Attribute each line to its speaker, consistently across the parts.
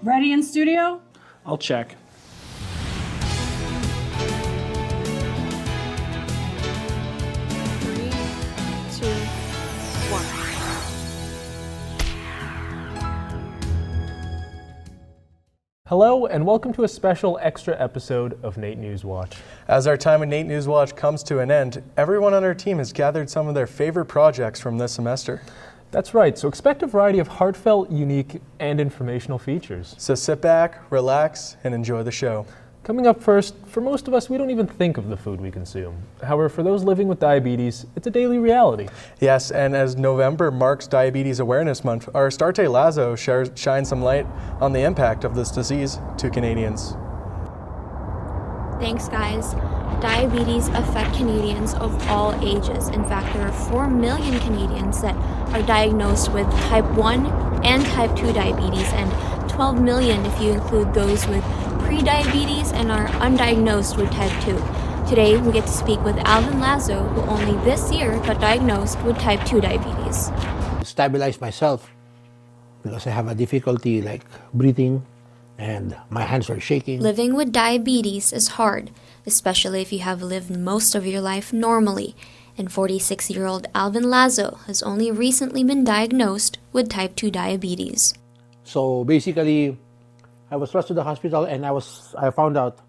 Speaker 1: Ready in studio?
Speaker 2: I'll check.
Speaker 3: Three, two, one.
Speaker 2: Hello, and welcome to a special extra episode of NAIT NewsWatch.
Speaker 4: As our time at NAIT NewsWatch comes to an end, everyone on our team has gathered some of their favorite projects from this semester.
Speaker 2: That's right, so expect a variety of heartfelt, unique, and informational features.
Speaker 4: So sit back, relax, and enjoy the show.
Speaker 2: Coming up first, for most of us, we don't even think of the food we consume. However, for those living with diabetes, it's a daily reality.
Speaker 4: Yes, and as November marks Diabetes Awareness Month, our Astarte Lazo shines some light on the impact of this disease to Canadians.
Speaker 3: Thanks, guys. Diabetes affect Canadians of all ages. In fact, there are 4 million Canadians that are diagnosed with type 1 and type 2 diabetes, and 12 million if you include those with pre-diabetes and are undiagnosed with type 2. Today, we get to speak with Alvin Lazo, who only this year got diagnosed with type 2 diabetes.
Speaker 5: Stabilize myself because I have a difficulty like breathing and my hands are shaking.
Speaker 3: Living with diabetes is hard, especially if you have lived most of your life normally. And 46-year-old Alvin Lazo has only recently been diagnosed with type 2 diabetes.
Speaker 5: So basically, I was rushed to the hospital and I found out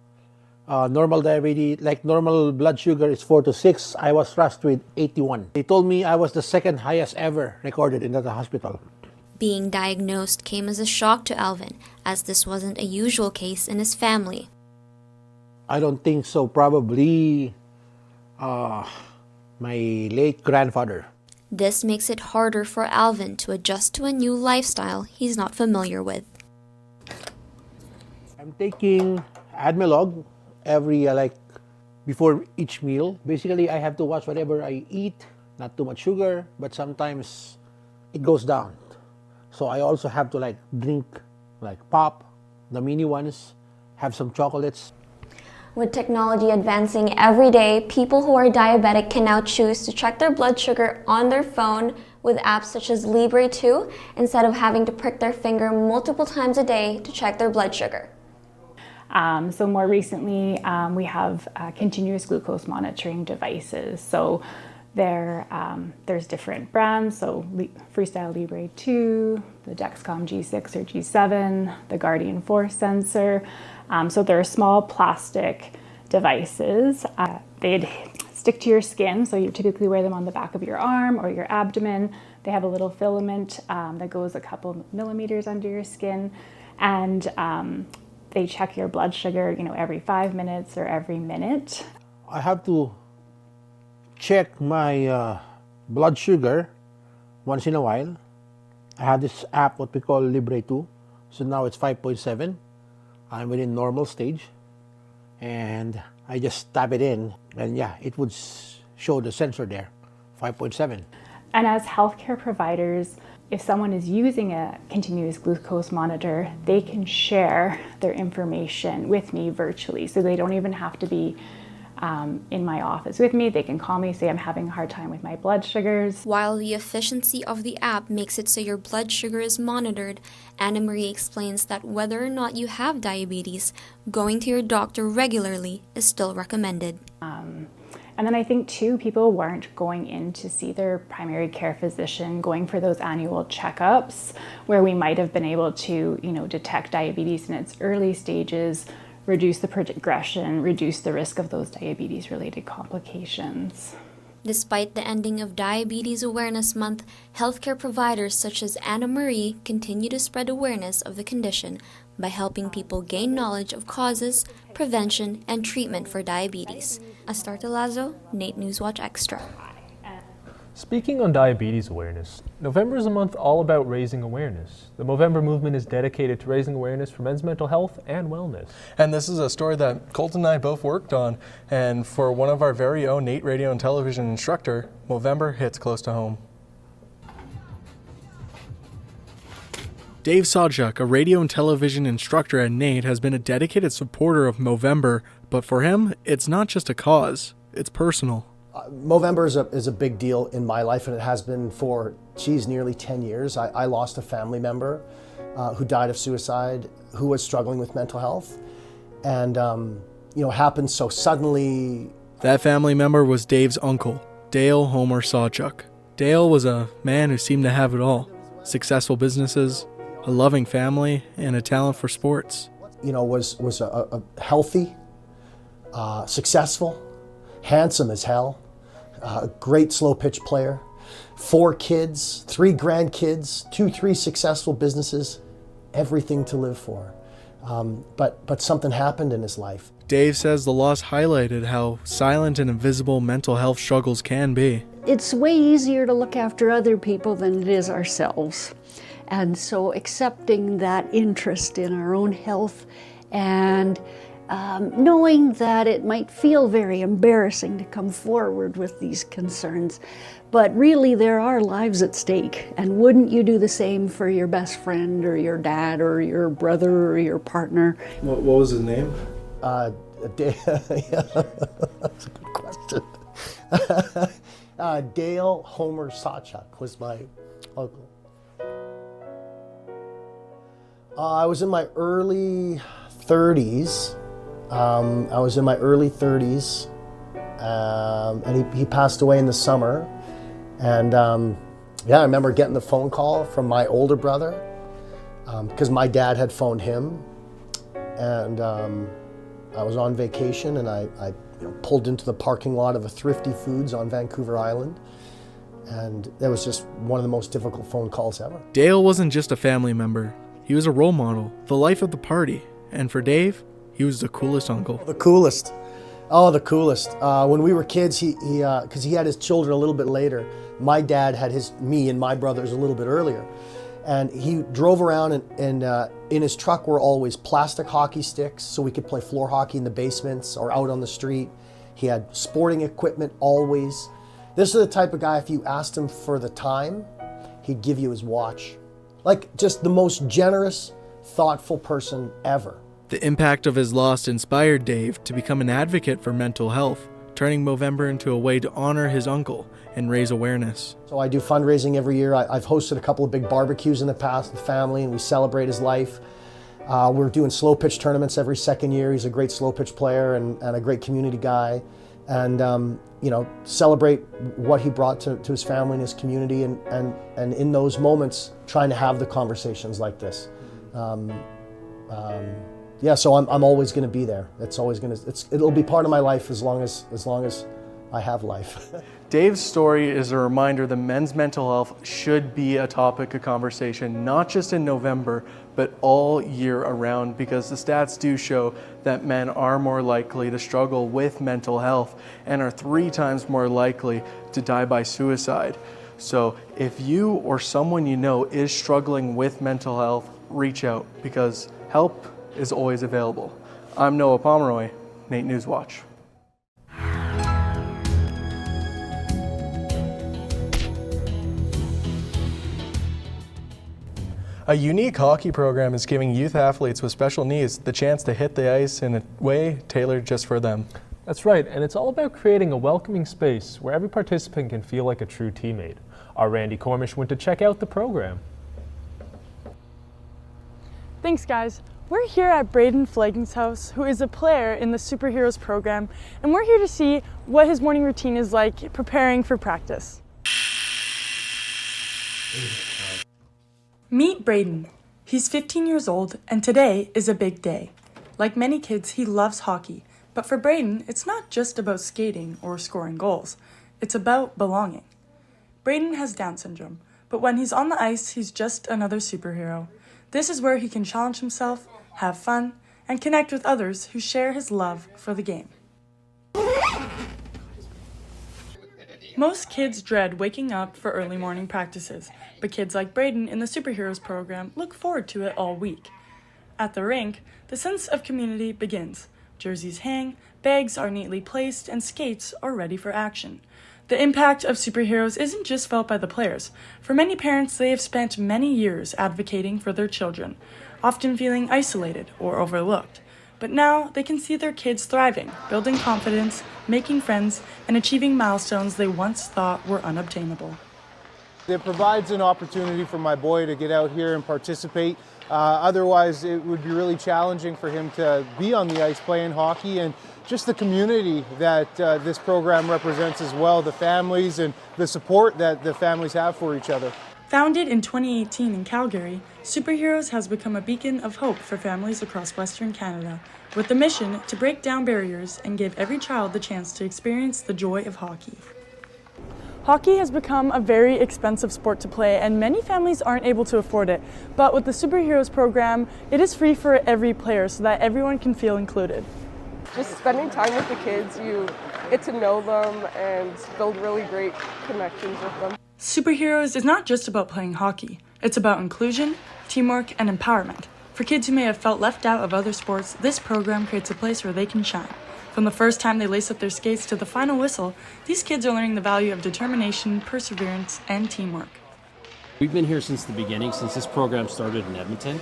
Speaker 5: normal diabetes, like normal blood sugar is 4 to 6. I was rushed with 81. They told me I was the second highest ever recorded in the hospital.
Speaker 3: Being diagnosed came as a shock to Alvin, as this wasn't a usual case in his family.
Speaker 5: I don't think so. Probably my late grandfather.
Speaker 3: This makes it harder for Alvin to adjust to a new lifestyle he's not familiar with.
Speaker 5: I'm taking Admelog every before each meal. Basically, I have to watch whatever I eat, not too much sugar, but sometimes it goes down. So I also have to drink pop, the mini ones, have some chocolates.
Speaker 6: With technology advancing every day, people who are diabetic can now choose to check their blood sugar on their phone with apps such as Libre 2 instead of having to prick their finger multiple times a day to check their blood sugar.
Speaker 7: So more recently, we have continuous glucose monitoring devices. So there's different brands, so Freestyle Libre 2, the Dexcom G6 or G7, the Guardian Force sensor. So they're small plastic devices. They'd stick to your skin, so you typically wear them on the back of your arm or your abdomen. They have a little filament that goes a couple millimeters under your skin, and they check your blood sugar, every 5 minutes or every minute.
Speaker 5: I have to check my blood sugar once in a while. I have this app, what we call Libre 2. So now it's 5.7. I'm within normal stage. And I just tap it in, and it would show the sensor there, 5.7.
Speaker 7: And as healthcare providers, if someone is using a continuous glucose monitor, they can share their information with me virtually. So they don't even have to be in my office with me. They can call me, say I'm having a hard time with my blood sugars.
Speaker 3: While the efficiency of the app makes it so your blood sugar is monitored, Anna Marie explains that whether or not you have diabetes, going to your doctor regularly is still recommended.
Speaker 7: And then I think too, people weren't going in to see their primary care physician, going for those annual checkups where we might have been able to, detect diabetes in its early stages, reduce the progression, reduce the risk of those diabetes-related complications.
Speaker 3: Despite the ending of Diabetes Awareness Month, healthcare providers such as Anna Marie continue to spread awareness of the condition by helping people gain knowledge of causes, prevention, and treatment for diabetes. Astarte Lazo, NAIT NewsWatch Extra.
Speaker 2: Speaking on diabetes awareness, November is a month all about raising awareness. The Movember movement is dedicated to raising awareness for men's mental health and wellness.
Speaker 4: And this is a story that Colton and I both worked on, and for one of our very own NAIT radio and television instructor, Movember hits close to home. Dave Sawchuk, a radio and television instructor at NAIT, has been a dedicated supporter of Movember, but for him, it's not just a cause, it's personal.
Speaker 8: Movember is a big deal in my life, and it has been for, nearly 10 years. I lost a family member who died of suicide, who was struggling with mental health, and happened so suddenly.
Speaker 4: That family member was Dave's uncle, Dale Homer Sawchuk. Dale was a man who seemed to have it all: successful businesses, a loving family, and a talent for sports.
Speaker 8: Was a healthy, successful, handsome as hell, a great slow pitch player, 4 kids, 3 grandkids, 3 successful businesses, everything to live for. But something happened in his life.
Speaker 4: Dave says the loss highlighted how silent and invisible mental health struggles can be.
Speaker 1: It's way easier to look after other people than it is ourselves. And so accepting that interest in our own health and knowing that it might feel very embarrassing to come forward with these concerns, but really there are lives at stake. And wouldn't you do the same for your best friend or your dad or your brother or your partner?
Speaker 4: What was his name?
Speaker 8: That's a good question. Dale Homer Sawchuk was my uncle. I was in my early 30s. And he passed away in the summer. And I remember getting the phone call from my older brother because my dad had phoned him. And I was on vacation, and I pulled into the parking lot of a Thrifty Foods on Vancouver Island. And it was just one of the most difficult phone calls ever.
Speaker 4: Dale wasn't just a family member. He was a role model, the life of the party. And for Dave, he was the coolest uncle.
Speaker 8: The coolest. Oh, the coolest. When we were kids, because he had his children a little bit later, my dad had me and my brothers a little bit earlier. And he drove around, and in his truck were always plastic hockey sticks so we could play floor hockey in the basements or out on the street. He had sporting equipment always. This is the type of guy, if you asked him for the time, he'd give you his watch. Like, just the most generous, thoughtful person ever.
Speaker 4: The impact of his loss inspired Dave to become an advocate for mental health, turning Movember into a way to honor his uncle and raise awareness.
Speaker 8: So I do fundraising every year. I've hosted a couple of big barbecues in the past with family, and we celebrate his life. We're doing slow pitch tournaments every second year. He's a great slow pitch player and a great community guy. And celebrate what he brought to his family and his community, and in those moments, trying to have the conversations like this. So I'm always going to be there. It'll be part of my life as long as I have life.
Speaker 4: Dave's story is a reminder that men's mental health should be a topic of conversation, not just in November, but all year around, because the stats do show that men are more likely to struggle with mental health and are 3 times more likely to die by suicide. So if you or someone you know is struggling with mental health, reach out, because help is always available. I'm Noah Pomeroy, NAIT NewsWatch. A unique hockey program is giving youth athletes with special needs the chance to hit the ice in a way tailored just for them.
Speaker 2: That's right, and it's all about creating a welcoming space where every participant can feel like a true teammate. Our Randy Cormish went to check out the program.
Speaker 9: Thanks, guys. We're here at Braden Flagging's house, who is a player in the Superheroes program, and we're here to see what his morning routine is like preparing for practice. Meet Braden. He's 15 years old, and today is a big day. Like many kids, he loves hockey, but for Braden, it's not just about skating or scoring goals. It's about belonging. Braden has Down syndrome, but when he's on the ice, he's just another superhero. This is where he can challenge himself, have fun, and connect with others who share his love for the game. Most kids dread waking up for early morning practices, but kids like Braden in the Superheroes program look forward to it all week. At the rink, the sense of community begins. Jerseys hang, bags are neatly placed, and skates are ready for action. The impact of Superheroes isn't just felt by the players. For many parents, they have spent many years advocating for their children, often feeling isolated or overlooked. But now they can see their kids thriving, building confidence, making friends, and achieving milestones they once thought were unobtainable.
Speaker 10: It provides an opportunity for my boy to get out here and participate Otherwise, it would be really challenging for him to be on the ice playing hockey, and just the community that this program represents as well, the families and the support that the families have for each other.
Speaker 9: Founded in 2018 in Calgary, Superheroes has become a beacon of hope for families across Western Canada, with the mission to break down barriers and give every child the chance to experience the joy of hockey. Hockey has become a very expensive sport to play, and many families aren't able to afford it. But with the Superheroes program, it is free for every player so that everyone can feel included.
Speaker 11: Just spending time with the kids, you get to know them and build really great connections with them.
Speaker 9: Superheroes is not just about playing hockey. It's about inclusion, teamwork, and empowerment. For kids who may have felt left out of other sports, this program creates a place where they can shine. From the first time they lace up their skates to the final whistle, these kids are learning the value of determination, perseverance, and teamwork.
Speaker 12: We've been here since the beginning, since this program started in Edmonton.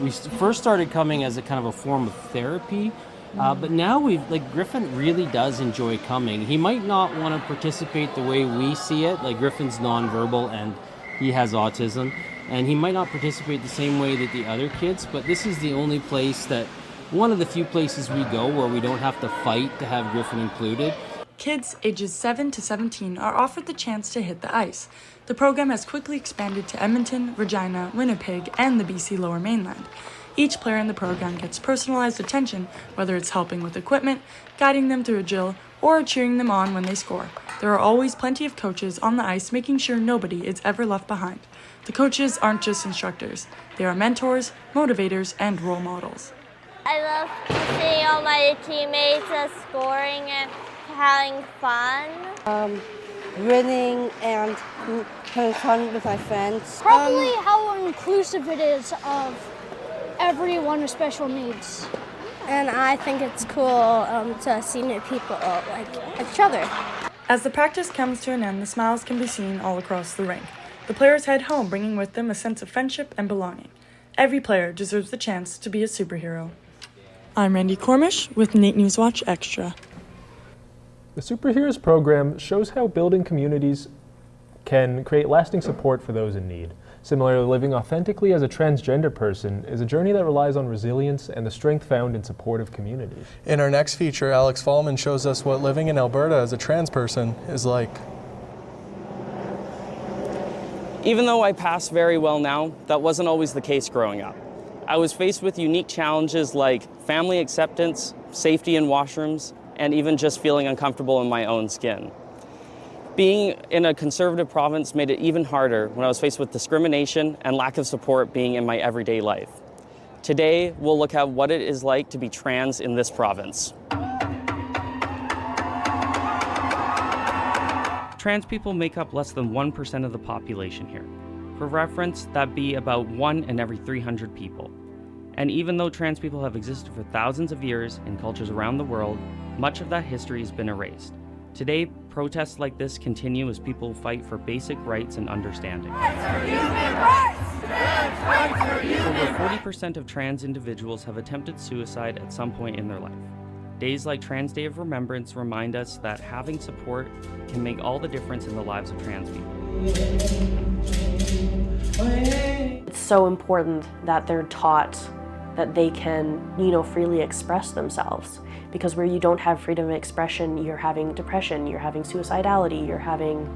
Speaker 12: We first started coming as a kind of a form of therapy, but now Griffin really does enjoy coming. He might not want to participate the way we see it, like Griffin's nonverbal and he has autism, and he might not participate the same way that the other kids, but this is the only place one of the few places we go where we don't have to fight to have Griffin included.
Speaker 9: Kids ages 7 to 17 are offered the chance to hit the ice. The program has quickly expanded to Edmonton, Regina, Winnipeg, and the BC Lower Mainland. Each player in the program gets personalized attention, whether it's helping with equipment, guiding them through a drill, or cheering them on when they score. There are always plenty of coaches on the ice making sure nobody is ever left behind. The coaches aren't just instructors. They are mentors, motivators, and role models.
Speaker 13: I love seeing all my teammates scoring and having fun.
Speaker 14: Winning and having fun with my friends.
Speaker 15: Probably how inclusive it is of everyone with special needs.
Speaker 13: And I think it's cool to see new people like each other.
Speaker 9: As the practice comes to an end, the smiles can be seen all across the rink. The players head home, bringing with them a sense of friendship and belonging. Every player deserves the chance to be a superhero. I'm Randy Cormish with NAIT NewsWatch Extra.
Speaker 2: The Superheroes program shows how building communities can create lasting support for those in need. Similarly, living authentically as a transgender person is a journey that relies on resilience and the strength found in supportive communities.
Speaker 4: In our next feature, Alex Fallman shows us what living in Alberta as a trans person is like.
Speaker 16: Even though I pass very well now, that wasn't always the case growing up. I was faced with unique challenges like family acceptance, safety in washrooms, and even just feeling uncomfortable in my own skin. Being in a conservative province made it even harder when I was faced with discrimination and lack of support being in my everyday life. Today, we'll look at what it is like to be trans in this province. Trans people make up less than 1% of the population here. For reference, that'd be about 1 in every 300 people. And even though trans people have existed for thousands of years in cultures around the world, much of that history has been erased. Today, protests like this continue as people fight for basic rights and understanding. Over 40% of trans individuals have attempted suicide at some point in their life. Days like Trans Day of Remembrance remind us that having support can make all the difference in the lives of trans people.
Speaker 17: It's so important that they're taught that they can, freely express themselves. Because where you don't have freedom of expression, you're having depression, you're having suicidality, you're having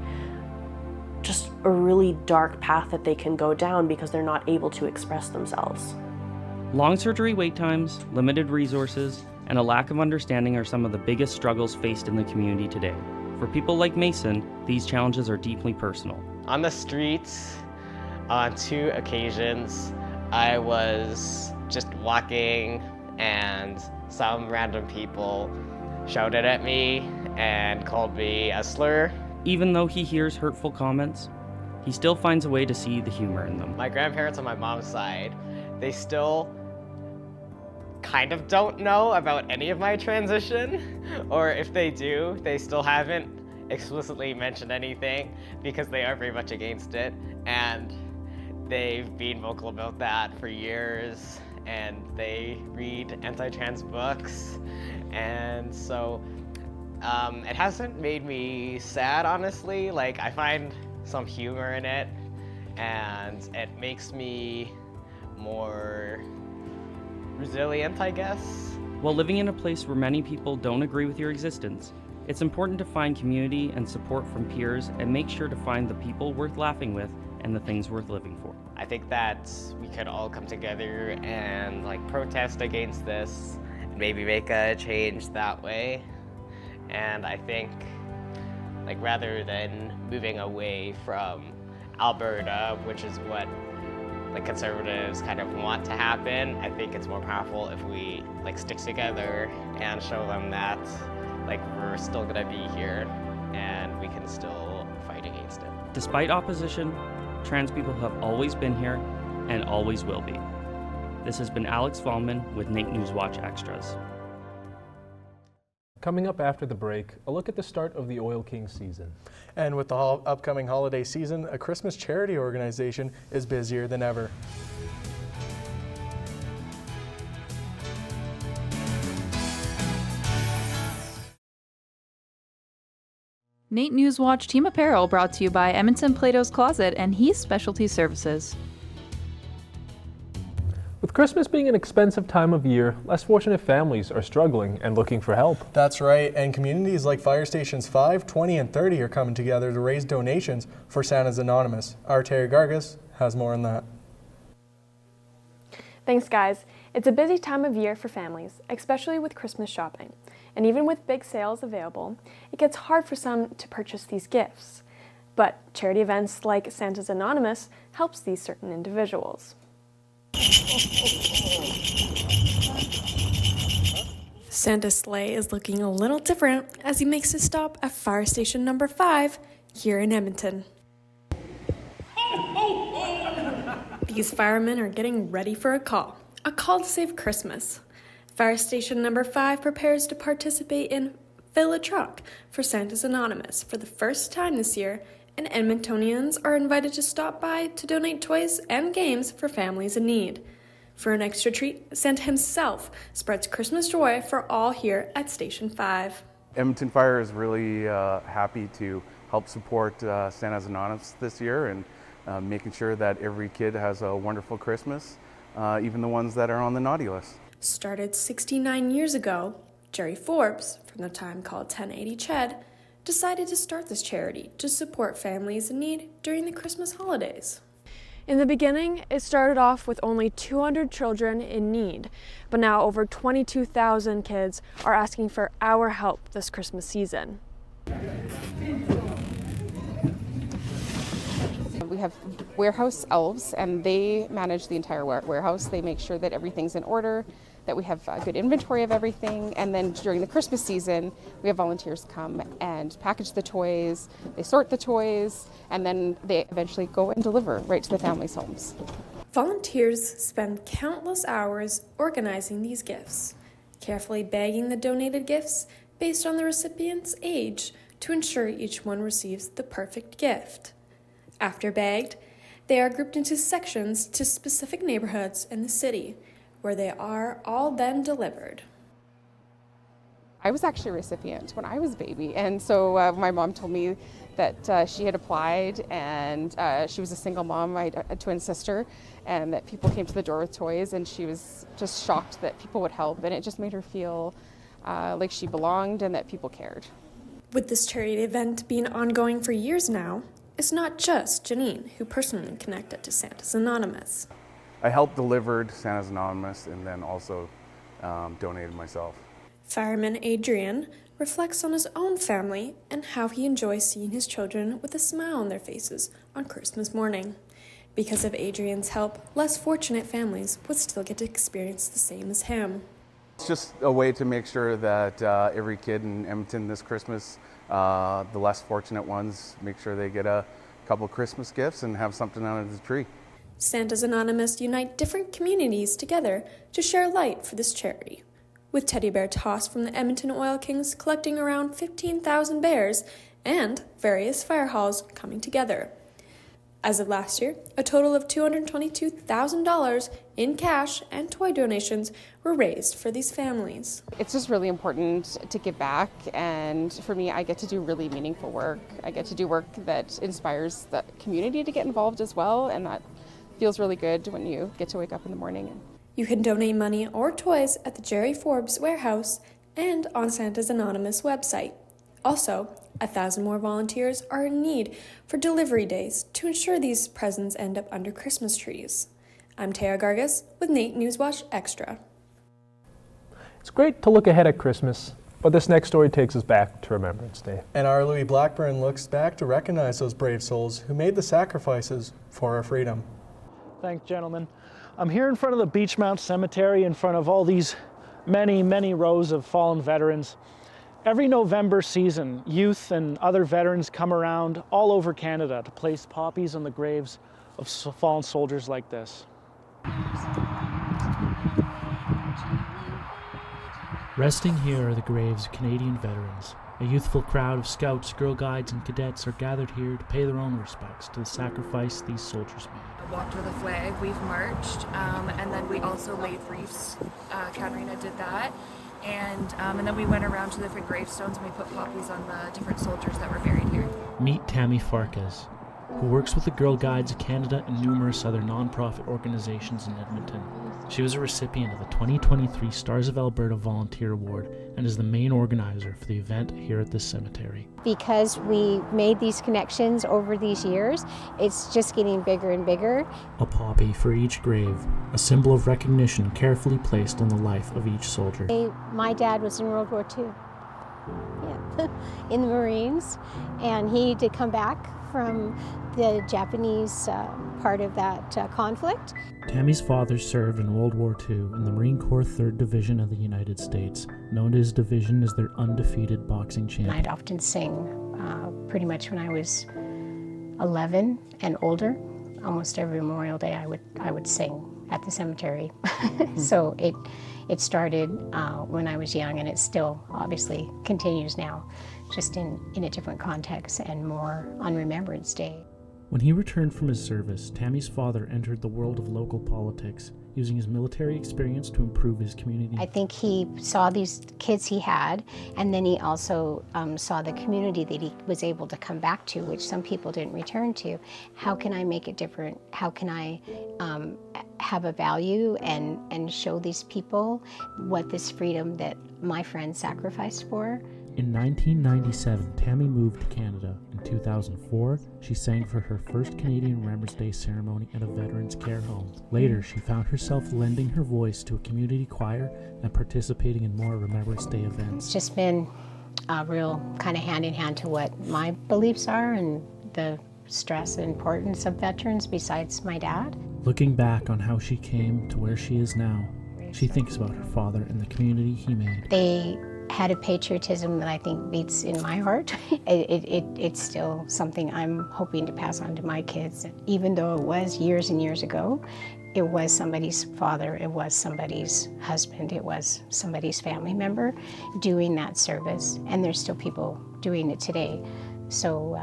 Speaker 17: just a really dark path that they can go down because they're not able to express themselves.
Speaker 16: Long surgery wait times, limited resources, and a lack of understanding are some of the biggest struggles faced in the community today. For people like Mason, these challenges are deeply personal.
Speaker 18: On the streets, on 2 occasions, I was just walking and some random people shouted at me and called me a slur.
Speaker 16: Even though he hears hurtful comments, he still finds a way to see the humor in them.
Speaker 18: My grandparents on my mom's side, they still kind of don't know about any of my transition, or if they do, they still haven't explicitly mentioned anything because they are very much against it, and they've been vocal about that for years, and they read anti-trans books, and so it hasn't made me sad, honestly. Like, I find some humor in it, and it makes me more resilient, I guess.
Speaker 16: While living in a place where many people don't agree with your existence, it's important to find community and support from peers and make sure to find the people worth laughing with and the things worth living for.
Speaker 18: I think that we could all come together and like protest against this and maybe make a change that way. And I think like rather than moving away from Alberta, which is what like conservatives kind of want to happen, I think it's more powerful if we like stick together and show them that like we're still gonna be here and we can still fight against it.
Speaker 16: Despite opposition, trans people have always been here and always will be. This has been Alex Fallman with NAIT NewsWatch Extras.
Speaker 2: Coming up after the break, a look at the start of the Oil Kings season.
Speaker 4: And with the upcoming holiday season, a Christmas charity organization is busier than ever.
Speaker 19: NAIT NewsWatch Team Apparel brought to you by Edmonton Plato's Closet and Heath Specialty Services.
Speaker 2: With Christmas being an expensive time of year, less fortunate families are struggling and looking for help.
Speaker 4: That's right, and communities like Fire Stations 5, 20, and 30 are coming together to raise donations for Santa's Anonymous. Our Terry Gargas has more on that.
Speaker 20: Thanks, guys. It's a busy time of year for families, especially with Christmas shopping. And even with big sales available, it gets hard for some to purchase these gifts. But charity events like Santa's Anonymous helps these certain individuals. Santa's sleigh is looking a little different as he makes a stop at Fire Station number 5 here in Edmonton. These firemen are getting ready for a call to save Christmas. Fire Station number 5 prepares to participate in Fill a Truck for Santa's Anonymous for the first time this year, and Edmontonians are invited to stop by to donate toys and games for families in need. For an extra treat, Santa himself spreads Christmas joy for all here at Station 5.
Speaker 21: Edmonton Fire is really happy to help support Santa's Anonymous this year and making sure that every kid has a wonderful Christmas, even the ones that are on the naughty list.
Speaker 20: Started 69 years ago, Jerry Forbes, from the time called 1080 Ched, decided to start this charity to support families in need during the Christmas holidays. In the beginning, it started off with only 200 children in need, but now over 22,000 kids are asking for our help this Christmas season.
Speaker 22: We have warehouse elves, and they manage the entire warehouse. They make sure that everything's in order, that we have a good inventory of everything, and then during the Christmas season, we have volunteers come and package the toys, they sort the toys, and then they eventually go and deliver right to the families' homes.
Speaker 20: Volunteers spend countless hours organizing these gifts, carefully bagging the donated gifts based on the recipient's age to ensure each one receives the perfect gift. After bagged, they are grouped into sections to specific neighborhoods in the city, where they are all then delivered.
Speaker 22: I was actually a recipient when I was a baby, and so my mom told me that she had applied, and she was a single mom. I had a twin sister, and that people came to the door with toys, and she was just shocked that people would help, and it just made her feel like she belonged and that people cared.
Speaker 20: With this charity event being ongoing for years now, it's not just Janine who personally connected to Santa's Anonymous.
Speaker 21: I helped delivered Santa's Anonymous and then also donated myself.
Speaker 20: Fireman Adrian reflects on his own family and how he enjoys seeing his children with a smile on their faces on Christmas morning. Because of Adrian's help, less fortunate families would still get to experience the same as him.
Speaker 21: It's just a way to make sure that every kid in Edmonton this Christmas, the less fortunate ones, make sure they get a couple Christmas gifts and have something under the tree.
Speaker 20: Santa's Anonymous unite different communities together to share light for this charity, with teddy bear toss from the Edmonton Oil Kings collecting around 15,000 bears and various fire halls coming together. As of last year, a total of $222,000 in cash and toy donations were raised for these families.
Speaker 22: It's just really important to give back, and for me, I get to do really meaningful work. I get to do work that inspires the community to get involved as well, and that feels really good when you get to wake up in the morning.
Speaker 20: You can donate money or toys at the Jerry Forbes warehouse and on Santa's Anonymous website. Also, 1,000 more volunteers are in need for delivery days to ensure these presents end up under Christmas trees. I'm Taya Gargas with NAIT NewsWatch Extra.
Speaker 2: It's great to look ahead at Christmas, but this next story takes us back to Remembrance Day.
Speaker 4: And our Louis Blackburn looks back to recognize those brave souls who made the sacrifices for our freedom.
Speaker 5: Thanks, gentlemen. I'm here in front of the Beechmount Cemetery in front of all these many rows of fallen veterans. Every November season, youth and other veterans come around all over Canada to place poppies on the graves of fallen soldiers like this.
Speaker 6: Resting here are the graves of Canadian veterans. A youthful crowd of scouts, Girl Guides, and cadets are gathered here to pay their own respects to the sacrifice these soldiers made.
Speaker 23: Walked with a flag, we've marched, and then we also laid wreaths. Katarina did that. And then we went around to the different gravestones and we put poppies on the different soldiers that were buried here.
Speaker 6: Meet Tammy Farkas, who works with the Girl Guides of Canada and numerous other non-profit organizations in Edmonton. She was a recipient of the 2023 Stars of Alberta Volunteer Award and is the main organizer for the event here at this cemetery.
Speaker 24: Because we made these connections over these years, it's just getting bigger and bigger.
Speaker 6: A poppy for each grave, a symbol of recognition carefully placed on the life of each soldier.
Speaker 24: My dad was in World War II, in the Marines, and he did come back from the Japanese part of that conflict.
Speaker 6: Tammy's father served in World War II in the Marine Corps 3rd Division of the United States, known to his division as their undefeated boxing champion.
Speaker 24: I'd often sing pretty much when I was 11 and older. Almost every Memorial Day I would sing at the cemetery. So it started when I was young, and it still obviously continues now, just in a different context and more on Remembrance Day.
Speaker 6: When he returned from his service, Tammy's father entered the world of local politics, using his military experience to improve his community.
Speaker 24: I think he saw these kids he had, and then he also saw the community that he was able to come back to, which some people didn't return to. How can I make it different? How can I have a value and show these people what this freedom that my friends sacrificed for?
Speaker 6: In 1997, Tammy moved to Canada. In 2004, she sang for her first Canadian Remembrance Day ceremony at a veterans care home. Later, she found herself lending her voice to a community choir and participating in more Remembrance Day events.
Speaker 24: It's just been a real kind of hand in hand to what my beliefs are and the stress and importance of veterans besides my dad.
Speaker 6: Looking back on how she came to where she is now, she thinks about her father and the community he made.
Speaker 24: They had a patriotism that I think beats in my heart. It's still something I'm hoping to pass on to my kids. Even though it was years and years ago, it was somebody's father, it was somebody's husband, it was somebody's family member doing that service, and there's still people doing it today. So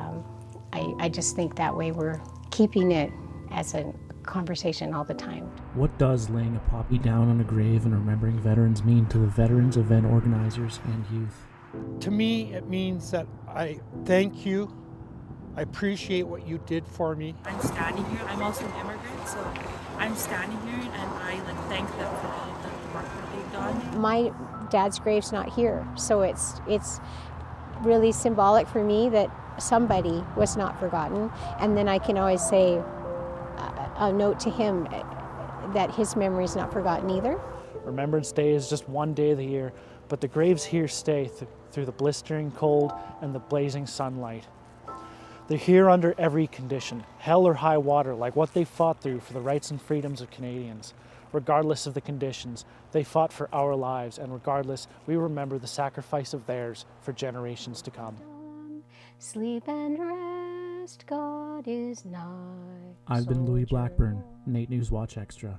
Speaker 24: I just think that way we're keeping it as a conversation all the time.
Speaker 6: What does laying a poppy down on a grave and remembering veterans mean to the veterans, event organizers, and youth?
Speaker 25: To me, it means that I thank you. I appreciate what you did for me.
Speaker 26: I'm standing here. I'm also an immigrant, so I'm standing here and I thank them for all of the work that they've done.
Speaker 24: My dad's grave's not here, so it's really symbolic for me that somebody was not forgotten, and then I can always say a note to him that his memory is not forgotten either.
Speaker 5: Remembrance Day is just one day of the year, but the graves here stay through the blistering cold and the blazing sunlight. They're here under every condition, hell or high water, like what they fought through for the rights and freedoms of Canadians. Regardless of the conditions, they fought for our lives, and regardless, we remember the sacrifice of theirs for generations to come.
Speaker 24: Sleep and rest, God is nigh.
Speaker 6: I've been Louis Blackburn, NAIT NewsWatch Extra.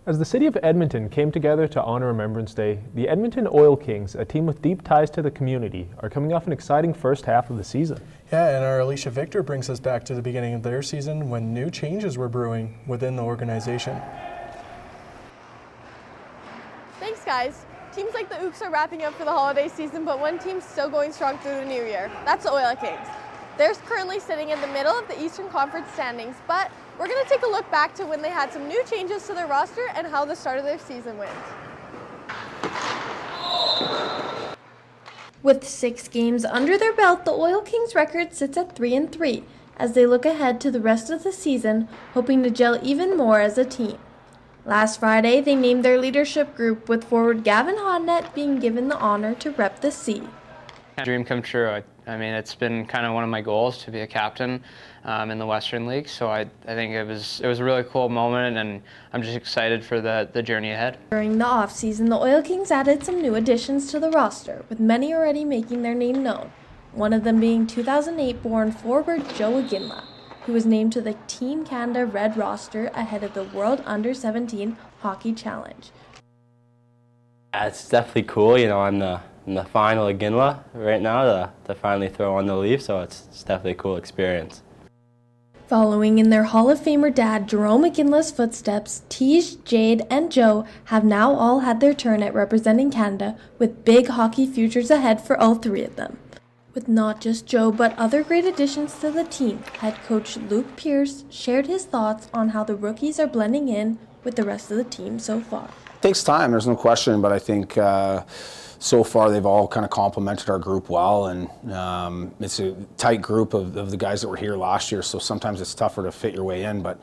Speaker 2: As the city of Edmonton came together to honor Remembrance Day, the Edmonton Oil Kings, a team with deep ties to the community, are coming off an exciting first half of the season.
Speaker 4: Yeah, and our Alicia Victor brings us back to the beginning of their season when new changes were brewing within the organization.
Speaker 1: Thanks, guys. Teams like the Ooks are wrapping up for the holiday season, but one team's still going strong through the new year. That's the Oil Kings. They're currently sitting in the middle of the Eastern Conference standings, but we're going to take a look back to when they had some new changes to their roster and how the start of their season went.
Speaker 3: With 6 games under their belt, the Oil Kings record sits at 3-3 as they look ahead to the rest of the season, hoping to gel even more as a team. Last Friday, they named their leadership group, with forward Gavin Hodnett being given the honor to rep the C.
Speaker 7: Dream come true. I mean, it's been kind of one of my goals to be a captain in the Western League, so I think it was a really cool moment, and I'm just excited for the journey ahead.
Speaker 3: During the offseason, the Oil Kings added some new additions to the roster, with many already making their name known, one of them being 2008-born forward Joe Aginla, who was named to the Team Canada Red roster ahead of the World Under-17 Hockey Challenge.
Speaker 8: It's definitely cool, you know, I'm in the final Aginla right now to finally throw on the leaf, so it's definitely a cool experience.
Speaker 3: Following in their Hall of Famer dad Jerome Aginla's footsteps, Tej, Jade, and Joe have now all had their turn at representing Canada, with big hockey futures ahead for all 3 of them. With not just Joe, but other great additions to the team, head coach Luke Pierce shared his thoughts on how the rookies are blending in with the rest of the team so far.
Speaker 10: It takes time, there's no question, but I think so far they've all kind of complemented our group well, and it's a tight group of the guys that were here last year, so sometimes it's tougher to fit your way in, but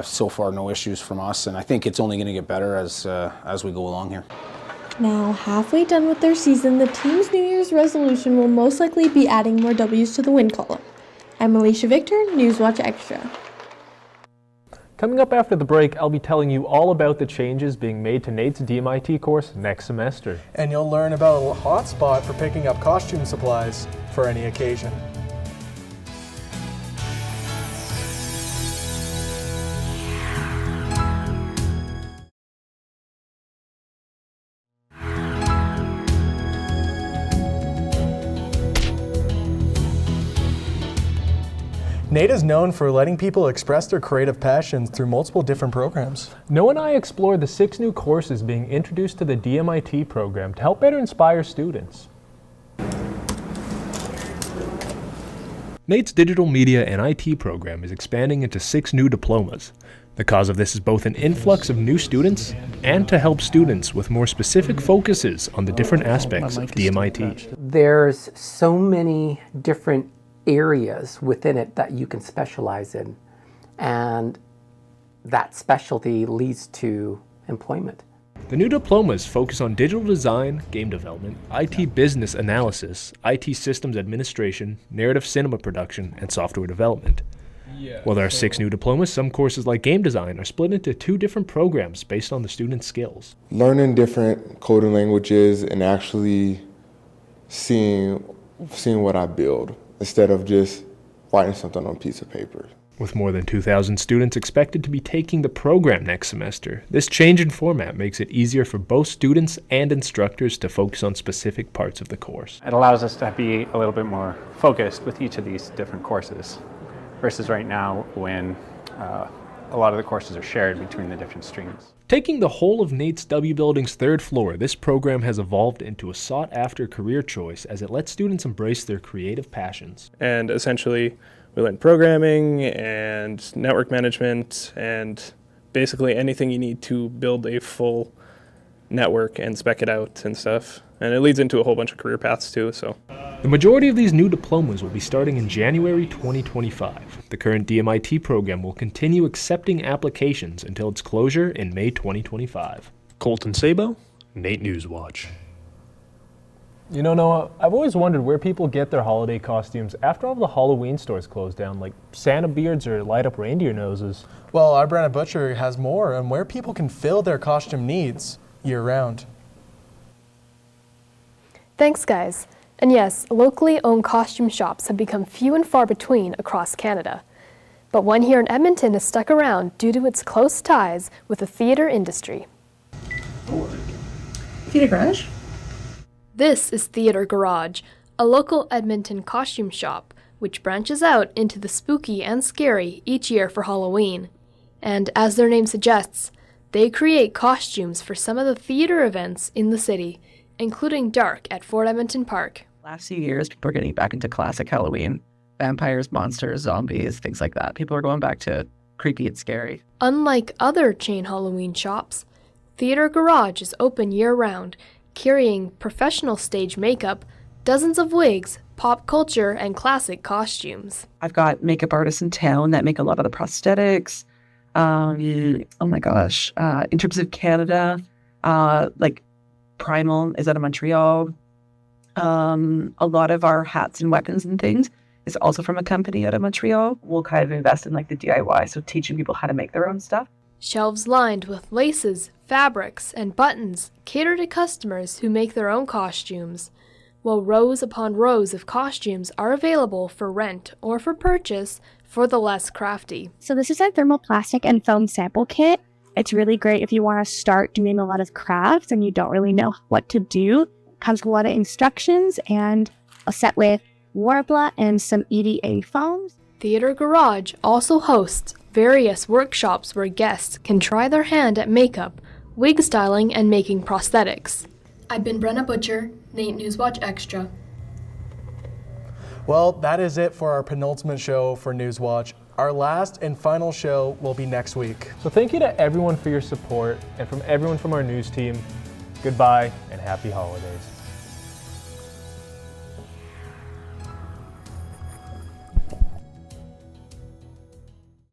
Speaker 10: so far no issues from us, and I think it's only going to get better as we go along here.
Speaker 3: Now, halfway done with their season, the team's New Year's resolution will most likely be adding more W's to the win column. I'm Alicia Victor, NewsWatch Extra.
Speaker 2: Coming up after the break, I'll be telling you all about the changes being made to NAIT's DMIT course next semester.
Speaker 4: And you'll learn about a hotspot for picking up costume supplies for any occasion. NAIT is known for letting people express their creative passions through multiple different programs.
Speaker 2: Noah and I explored the 6 new courses being introduced to the DMIT program to help better inspire students. NAIT's Digital Media and IT program is expanding into 6 new diplomas. The cause of this is both an influx of new students and to help students with more specific focuses on the different aspects of DMIT.
Speaker 11: There's so many different areas within it that you can specialize in, and that specialty leads to employment.
Speaker 2: The new diplomas focus on digital design, game development, IT business analysis, IT systems administration, narrative cinema production, and software development. While there are 6 new diplomas, some courses like game design are split into 2 different programs based on the student's skills.
Speaker 27: Learning different coding languages and actually seeing what I build, instead of just writing something on a piece of paper.
Speaker 2: With more than 2,000 students expected to be taking the program next semester, this change in format makes it easier for both students and instructors to focus on specific parts of the course.
Speaker 28: It allows us to be a little bit more focused with each of these different courses, versus right now when a lot of the courses are shared between the different streams.
Speaker 2: Taking the whole of NAIT's W Building's 3rd floor, this program has evolved into a sought-after career choice as it lets students embrace their creative passions.
Speaker 29: And essentially, we learn programming and network management and basically anything you need to build a full network and spec it out and stuff. And it leads into a whole bunch of career paths too, so.
Speaker 2: The majority of these new diplomas will be starting in January 2025. The current DMIT program will continue accepting applications until its closure in May 2025.
Speaker 30: Colton Sabo, NAIT NewsWatch.
Speaker 2: You know, Noah, I've always wondered where people get their holiday costumes after all the Halloween stores close down, like Santa beards or light-up reindeer noses.
Speaker 4: Well, our Brandon Butcher has more on where people can fill their costume needs year-round.
Speaker 31: Thanks, guys. And yes, locally owned costume shops have become few and far between across Canada.
Speaker 9: But one here in Edmonton has stuck around due to its close ties with the theatre industry.
Speaker 12: Theatre Garage?
Speaker 9: This is Theatre Garage, a local Edmonton costume shop which branches out into the spooky and scary each year for Halloween. And as their name suggests, they create costumes for some of the theatre events in the city, including Dark at Fort Edmonton Park.
Speaker 12: Last few years, people are getting back into classic Halloween. Vampires, monsters, zombies, things like that. People are going back to creepy and scary.
Speaker 9: Unlike other chain Halloween shops, Theatre Garage is open year-round, carrying professional stage makeup, dozens of wigs, pop culture, and classic costumes.
Speaker 12: I've got makeup artists in town that make a lot of the prosthetics. Oh my gosh. In terms of Canada, like Primal is out of Montreal. A lot of our hats and weapons and things is also from a company out of Montreal. We'll kind of invest in like the DIY, so teaching people how to make their own stuff.
Speaker 9: Shelves lined with laces, fabrics, and buttons cater to customers who make their own costumes, while rows upon rows of costumes are available for rent or for purchase for the less crafty.
Speaker 13: So this is a thermoplastic and foam sample kit. It's really great if you want to start doing a lot of crafts and you don't really know what to do. It comes with a lot of instructions and a set with Warbler and some EDA foams.
Speaker 9: Theatre Garage also hosts various workshops where guests can try their hand at makeup, wig styling, and making prosthetics. I've been Brenna Butcher, NAIT NewsWatch Extra.
Speaker 4: Well, that is it for our penultimate show for NewsWatch. Our last and final show will be next week.
Speaker 2: So thank you to everyone for your support, and from everyone from our news team, goodbye and happy holidays.